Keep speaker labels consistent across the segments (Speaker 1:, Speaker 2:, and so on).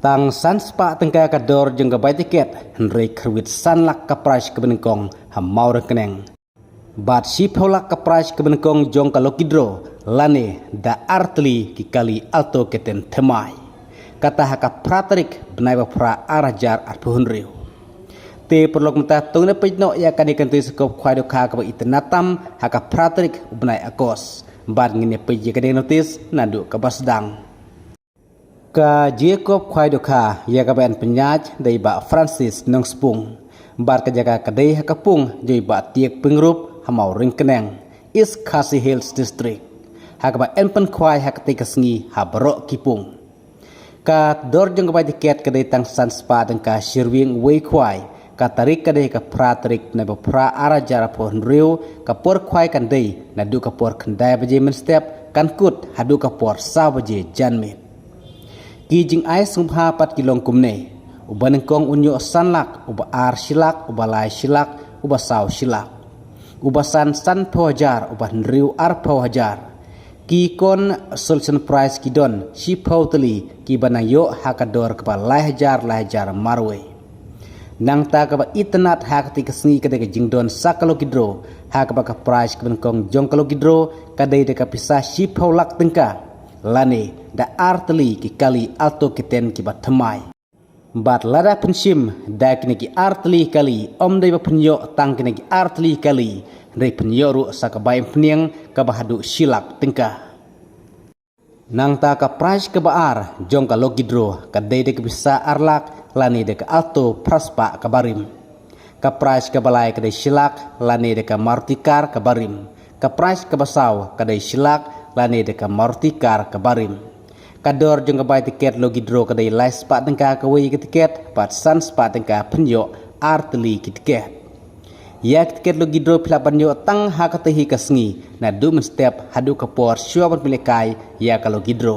Speaker 1: Tang san spa tengka kador jeng ke bai tiket Henry kerwit san lak ke price ke benengkong hamau rekeneng. Bat si polak ke price ke benengkong jong kalau kidro lane da artli ki kali alto keten temai. Kata haka praterik benai bapra arajar arpuhun riu. Te perlok mentah tung ne pejno ya kan ikan tu sekop kwai do ka ke itenatam haka praterik benai akos. Bat ngine peji ke notis nandu ke basdang. Ka Jacob Kwaidoka ya kaban penyaj dari ba Francis nong spung bar ka jaga kadai hakapung joi ba tiek pengrup hamau ringkeneng East Khasi Hills District hakaba enpen kwai hakati kasngi habro kipung ka dor jong ba tiket kadai tang san spa dan ka shirwing wei kwai ka tarik kadai ka pratrik na ba pra arajara pon riu ka por kwai kan dei na du ka por kandai baje men step kan kut hadu ka por sa baje janmit Kijing ai sumha pat kilong kumne ubanengkong unyo sanlak uba ar silak uba lai silak uba saw silak uba san pawajar uba nriu ar pawajar ki kon solution price kidon si pauteli ki banayo hakador kaba lai hajar marwe nang ta kaba itnat hakati kasni kadega jingdon sakalo kidro hakaba ka price kbenengkong jongkalo kidro kadai de kapisa si paulak tengka lane da artli ki kali alto kiten ki batamai bat lada pensim da kini ki artli kali om dai penyo tang kini ki artli kali dai penyo ru sakabai peniang ka bahadu silak tengka nang ta ka price ka baar jong ka logidro ka dai de bisa arlak lane de ka alto praspa ka barim ka price ka balai ka dai silak lane de ka martikar ka barim ka price ka basaw ka dai silak lane de ka martikar ka barim kador jong ka bai tiket logidro ka dai lai spa tengka ka wei ka tiket pat san spa tengka penyo artli ki tiket ya tiket logidro pila penyo tang ha ka tehi ka sngi na du men step hadu ka por syo ban pilekai ya ka logidro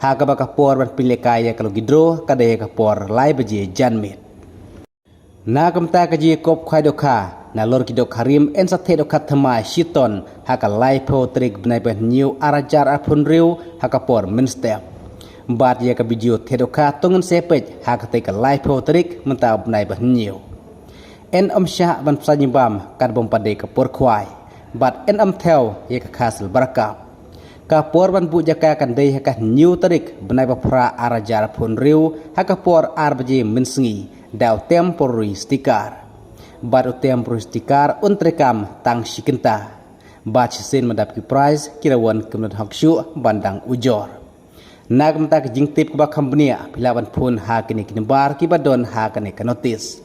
Speaker 1: ha ka ba ka por ban pilekai ya ka logidro ka dai ka por lai baje janmit na kamta ka ji kop khai do kha na lor ki do karim en sa the do khat thamai shiton haka lai pho trik bnai pe new arajar apun riu haka por min step bat ya ka video the do kha tongun sepej haka te ka lai pho trik menta bnai pe new en sha ban psanyibam kad bom pade ka por khwai bat en theo ya ka khasel barakap ka por ban bu jaka kan dei haka new trik bnai pa pra arajar apun riu haka por arbaje min sngi daw temporary sticker baru temporary sticker untrekam tang shikenta bat sin madap ki prize kirawan kemenut hakshu bandang ujor nagam tak jingtip ka company pilawan phun ha kini bar ki badon ha kani ka notice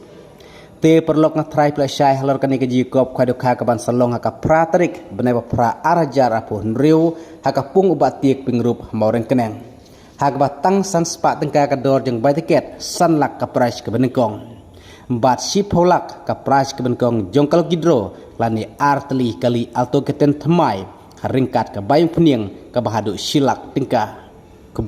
Speaker 1: te perlok na try pla shai halor kani ka jikop khadu kha ka ban salong ha ka pratrik benai pra arajar apun riu ha ka pung ubat tiek pingrup maureng keneng ha ka batang san spa tengka ka dor jeng bai tiket san lak ka price ka benengkong bat si polak ka price ke benkong jongkal gidro lani artli kali alto keten temai haringkat ke bayang peniang ke bahadu silak tingkah ke